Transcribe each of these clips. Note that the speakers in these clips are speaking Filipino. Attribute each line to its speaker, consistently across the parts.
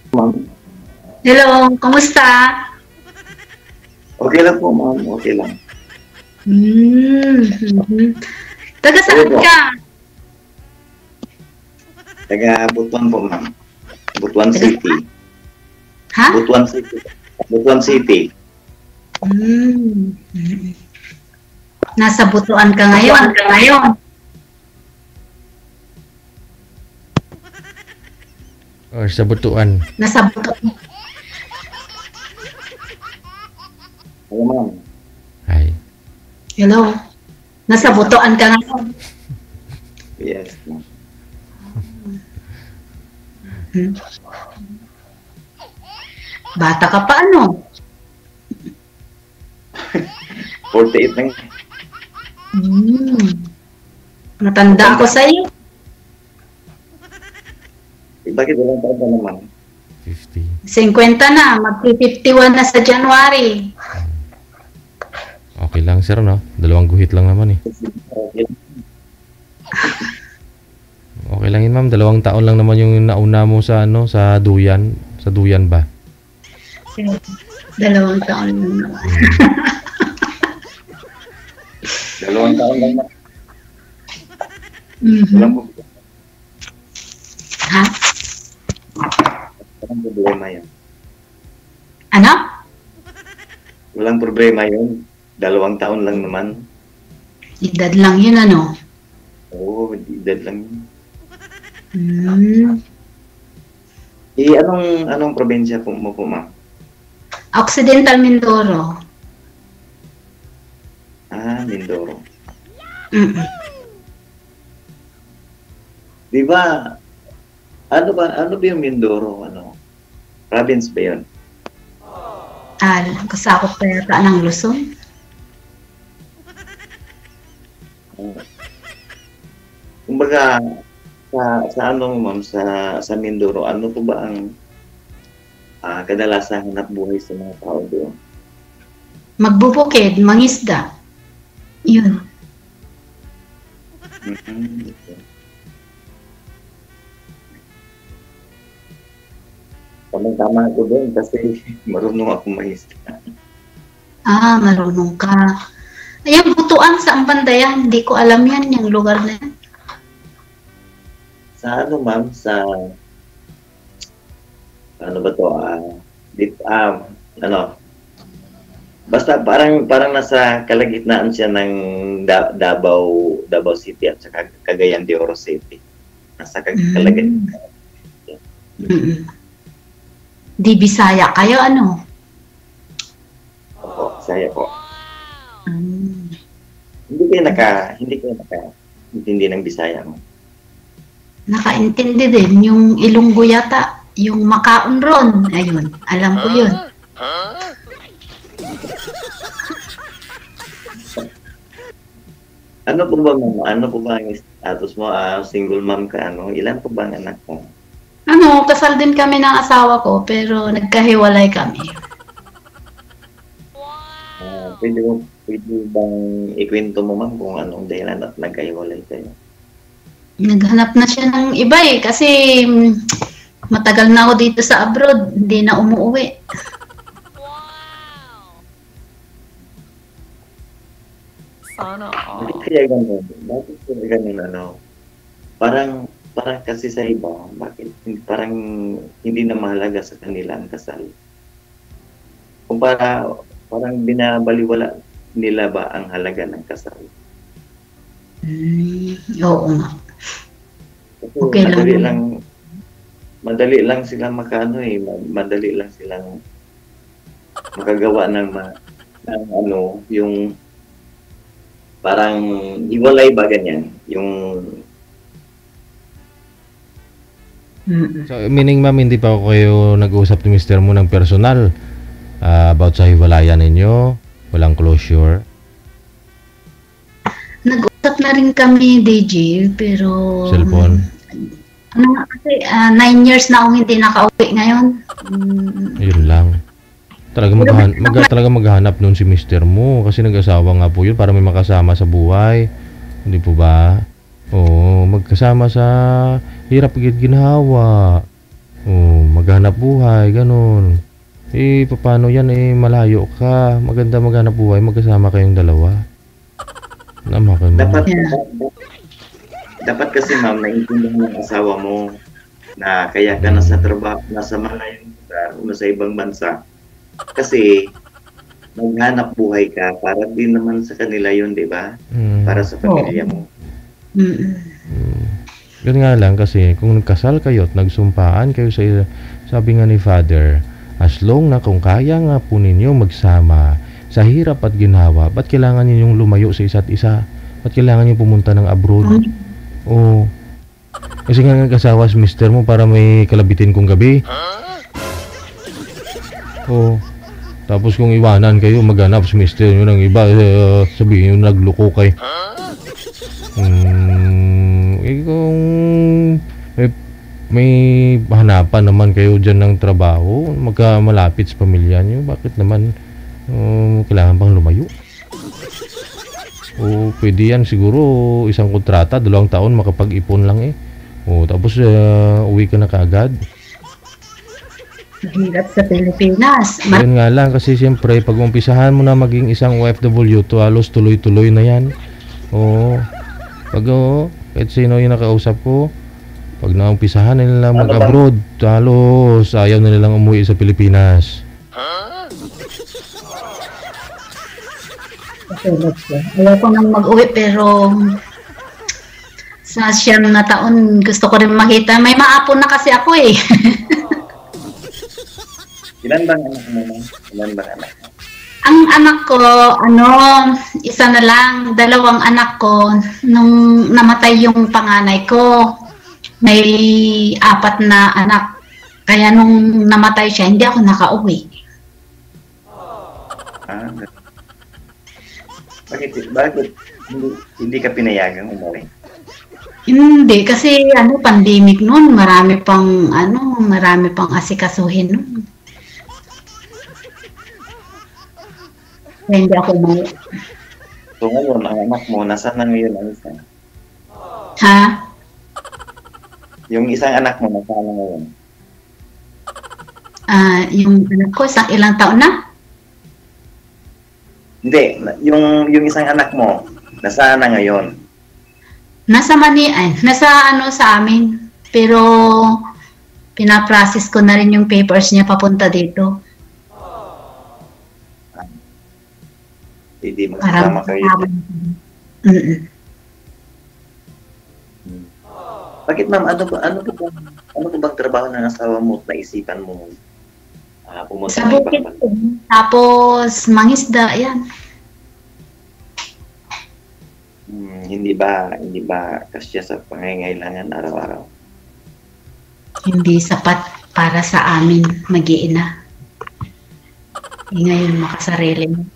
Speaker 1: Ma'am.
Speaker 2: Hello, kamusta?
Speaker 1: Okay lang po, ma'am. Okay lang.
Speaker 2: Mhm. Taga
Speaker 1: Kayo
Speaker 2: saan
Speaker 1: po?
Speaker 2: ka?
Speaker 1: Taga Butuan po, ma'am. Butuan
Speaker 2: Taga
Speaker 1: City.
Speaker 2: Ha?
Speaker 1: Butuan City. Butuan City.
Speaker 2: Hmm. Nasa Butuan ka ngayon.
Speaker 3: Or sa Butuan.
Speaker 2: Nasa Butuan.
Speaker 1: Hello, ma'am.
Speaker 3: Ay.
Speaker 2: Hello. Nasa Butuan ka ngayon.
Speaker 1: Yes, ma'am.
Speaker 2: Hmm. Bata ka pa ano?
Speaker 1: 48 lang.
Speaker 2: Matanda ako sa iyo.
Speaker 1: Bakit walang taon na naman?
Speaker 3: 50.
Speaker 2: 50 na, mag-51 na sa January.
Speaker 3: Okay lang, sir, no? 2 guhit lang naman, eh. Okay lang yun, ma'am. 2 taon lang naman yung nauna mo sa, sa duyan. Sa duyan ba?
Speaker 2: 2 taon na naman.
Speaker 1: 2 taon lang, ma'am.
Speaker 2: Mhm.
Speaker 1: Walang
Speaker 2: Ha?
Speaker 1: problema yun.
Speaker 2: Ano?
Speaker 1: Walang problema yun. 2 taon lang naman.
Speaker 2: Edad lang yun ano?
Speaker 1: Oo, edad lang yun.
Speaker 2: Hmm.
Speaker 1: Anong probinsya po mo po, ma'am?
Speaker 2: Occidental Mindoro.
Speaker 1: Mindoro.
Speaker 2: Mm-mm.
Speaker 1: Di ba, ano ba yung Mindoro? Province ba yun?
Speaker 2: Kasakop pa yata ng Luzon.
Speaker 1: Kumbaga, sa ma'am, sa Mindoro, ano po ba ang kadalasang hanap buhay sa mga tao doon?
Speaker 2: Magbubukid, mangisda. Yun.
Speaker 1: Okay. Tama ako doon kasi marunong ako mangisda.
Speaker 2: Marunong ka. Ayan, Butuan, saan banda yan? Hindi ko alam yan, yung lugar na yan.
Speaker 1: Sa ma'am, ano ba to? Basta parang nasa kalagitnaan siya ng Davao City at saka Cagayan de Oro City. Nasa kalagitnaan.
Speaker 2: Di Bisaya kayo, ano?
Speaker 1: Opo, saya po.
Speaker 2: Mm.
Speaker 1: Hindi kayo naka-intindi ng Bisaya mo.
Speaker 2: Nakaintindi din. Yung Ilonggo yata. Yung Makaon ron. Ayun, alam ko yun.
Speaker 1: Ano po ba, ma'am? Ano po ba ang status mo? Single mom ka, Ilan po ba ang anak mo?
Speaker 2: Kasal din kami ng asawa ko, pero nagkahiwalay kami.
Speaker 1: Pwede bang ikwento mo, ma'am, kung anong dahilan at nagkahiwalay kayo?
Speaker 2: Naghanap na siya ng iba kasi matagal na ako dito sa abroad, hindi na umuwi.
Speaker 4: Sana all.
Speaker 1: Bakit kaya ganun? Bakit kaya ganun, Parang kasi sa iba, parang hindi na mahalaga sa kanila ang kasal. Parang binabaliwala nila ba ang halaga ng kasal?
Speaker 2: Oo nga.
Speaker 1: Kasi
Speaker 2: Okay lang.
Speaker 1: madali lang silang madali lang silang makagawa ng yung parang hiwalay ba ganyan, yung
Speaker 3: So, meaning, ma'am, hindi pa kayo nag-uusap ni mister mo ng personal about sa hiwalayan ninyo? Walang closure?
Speaker 2: Nag-usap na rin kami, DJ, pero...
Speaker 3: Cellphone?
Speaker 2: Kasi 9 years na akong hindi nakauwi ngayon.
Speaker 3: Ayun lang. Talaga maghanap nun si mister mo kasi nag-asawa nga po yun para may makasama sa buhay. Hindi po ba? Oo, magkasama sa hirap ginhawa. Oo, maghanap buhay, ganun. Paano yan, malayo ka. Maganda maghanap buhay, magkasama kayong dalawa.
Speaker 1: Dapat,
Speaker 2: Yeah.
Speaker 1: dapat kasi ma'am, naiintindihan ng asawa mo na kaya ka nasa trabaho, nasa malayong lugar o nasa ibang bansa. Kasi maghanap buhay ka para din naman sa kanila yun, di ba? Para sa pamilya mo.
Speaker 3: Yun nga lang kasi kung nagkasal kayo at nagsumpaan kayo sa sabi nga ni Father, as long na kung kaya nga po ninyo magsama sa hirap at ginhawa, ba't kailangan ninyong lumayo sa isa't isa? Ba't kailangan niyo pumunta ng abroad? Oo. Kasi nga nagkasawa si mister mo para may kalabitin kong gabi. Oo. Tapos kung iwanan kayo, maghanap si mister nyo ng iba, sabihin nyo nagloko kay. Kung may hanapan naman kayo dyan ng trabaho, magkamalapit sa pamilya nyo, bakit naman kailangan bang lumayo? O pwede yan siguro isang kontrata, 2 taon makapag-ipon lang tapos uwi ka na kaagad.
Speaker 2: Mahirap sa Pilipinas.
Speaker 3: Yun nga lang kasi siyempre pag umpisahan mo na maging isang OFW, halos tuloy-tuloy na yan. Kahit sino yung nakausap ko, pag naumpisahan na nilang mag-abroad, halos ayaw na nilang umuwi sa Pilipinas.
Speaker 2: Ayaw ko nang mag-uwi pero sa 9 na taon gusto ko rin makita. May maapon na kasi ako eh.
Speaker 1: Ilan bang anak mo, ma'am? Ilan bang anak mo?
Speaker 2: Ang anak ko, isa na lang, 2 anak ko. Nung namatay yung panganay ko, may 4 na anak. Kaya nung namatay siya, hindi ako nakauwi.
Speaker 1: Bakit hindi ka pinayagang umuwi?
Speaker 2: Hindi, kasi pandemic noon, marami pang asikasuhin noon. Kaya hindi ako umuwi.
Speaker 1: So ngayon, ang anak mo, nasaan na ngayon ang isa?
Speaker 2: Ha?
Speaker 1: Yung isang anak mo, nasaan na ngayon?
Speaker 2: Yung anak ko, ilang taon na?
Speaker 1: Hindi, yung isang anak mo, nasaan na ngayon?
Speaker 2: Nasa sa amin. Pero pinaprocess ko na rin yung papers niya papunta dito.
Speaker 1: Hindi magsasama kayo. Bakit ma'am, ano bang trabaho ng asawa mo at naisipan mo pumunta
Speaker 2: Sa
Speaker 1: ng ibang
Speaker 2: bukid
Speaker 1: bansa?
Speaker 2: tapos mangisda, yan.
Speaker 1: Hindi ba kasya sa pangangailangan araw-araw?
Speaker 2: Hindi sapat para sa amin mag-iina. Ngayon makasarili mo.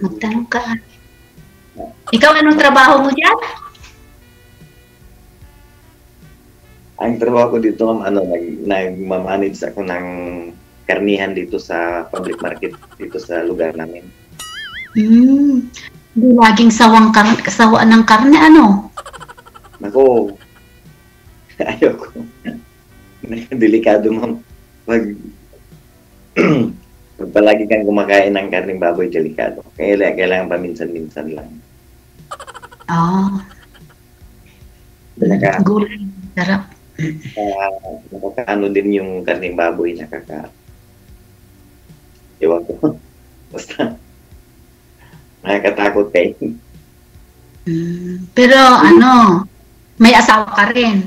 Speaker 2: Magtanong ka. Ikaw, anong trabaho mo dyan?
Speaker 1: Ang trabaho ko dito, nagmamanage ako ng karnihan dito sa public market dito sa lugar namin.
Speaker 2: Hindi laging sawa ng karne, ano?
Speaker 1: Nako, ayoko. Delikado mo. Pag palagi kang kumakain ng karning baboy, delikado. Kailangan paminsan-minsan lang.
Speaker 2: Gulay, sarap.
Speaker 1: Nakakaano din yung karning baboy, ewan ko. Basta, nakakatakot eh.
Speaker 2: Pero may asawa ka rin.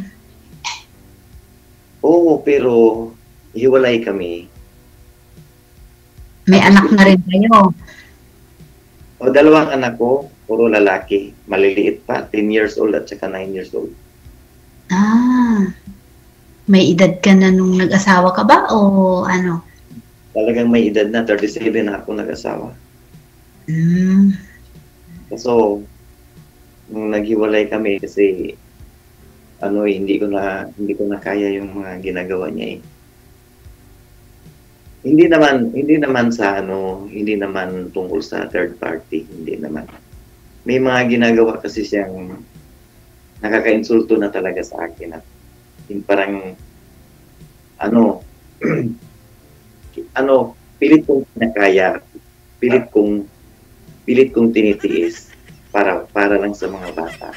Speaker 1: Oo, pero hiwalay kami.
Speaker 2: May anak na rin kayo.
Speaker 1: O, 2 anak ko, puro lalaki. Maliliit pa, 10 years old at saka 9 years old.
Speaker 2: May edad ka na nung nag-asawa ka ba o ano?
Speaker 1: Talagang may edad na, 37 na ako nag-asawa. So, nung naghiwalay kami kasi hindi ko na kaya yung mga ginagawa niya eh. hindi naman sa ano, hindi naman tungkol sa third party, hindi naman. May mga ginagawa kasi siyang nakakainsulto na talaga sa akin at yung parang ano ano pilit kong kinakaya, pilit kong tinitiis para lang sa mga bata.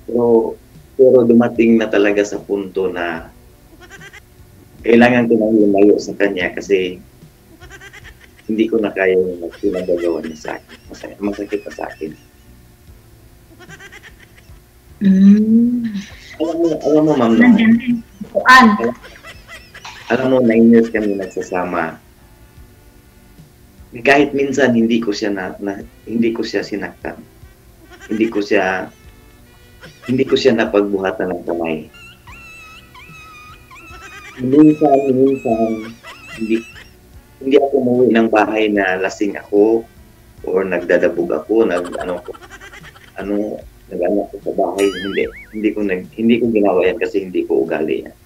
Speaker 1: Pero dumating na talaga sa punto na kailangan ko nang lumayo sa kanya kasi hindi ko na kaya yung pinagagawa niya sa akin. Masakit na sa akin. Alam mo, ma'am, no? Alam mo, 9 years kami nagsasama. Kahit minsan hindi ko siya sinaktan. Hindi ko siya napagbuhatan ng kamay. Minsan, hindi ako umuwi ng bahay na lasing ako or nagdadabog ako, nag-anak ko sa bahay. Hindi ko ginawa yan kasi hindi ko ugali yan.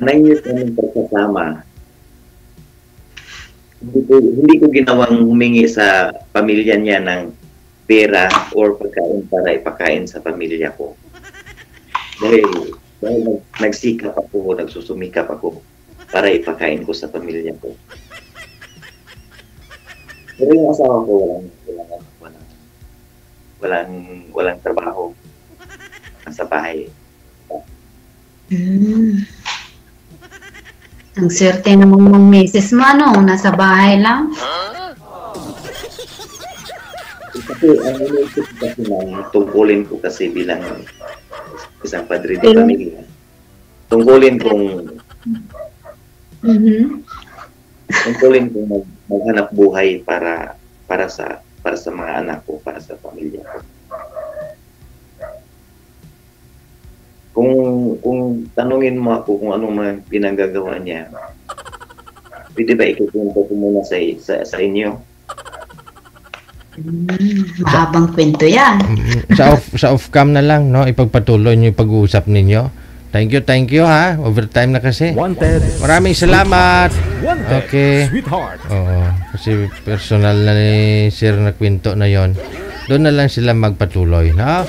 Speaker 1: 9 years namin pagsasama, hindi ko ginawang humingi sa pamilya niya ng pera or pagkain para ipakain sa pamilya ko. Dahil nagsikap ako, nagsusumikap ako para ipakain ko sa pamilya ko. Pero yung asawa ko walang trabaho. Nasa bahay.
Speaker 2: Ang swerte namang mga misis mo, ano, nasa bahay lang.
Speaker 1: Kasi ang inisip kasi na tungkulin ko kasi bilang isang padre de pamilya. Tungkulin kong maghanap buhay para sa mga anak ko, para sa pamilya ko. Kung tanungin mo ako kung anong mga pinagagawa niya, pwede ba ikukwento ko muna sa inyo?
Speaker 2: Mahabang kwento yan.
Speaker 3: Sa off-cam na lang, no? Ipagpatuloy niyo yung pag-uusap ninyo. Thank you ha. Overtime na kasi. Maraming salamat. Okay. Oo. Kasi personal na ni Sir na kwento na yon. Doon na lang sila magpatuloy, no?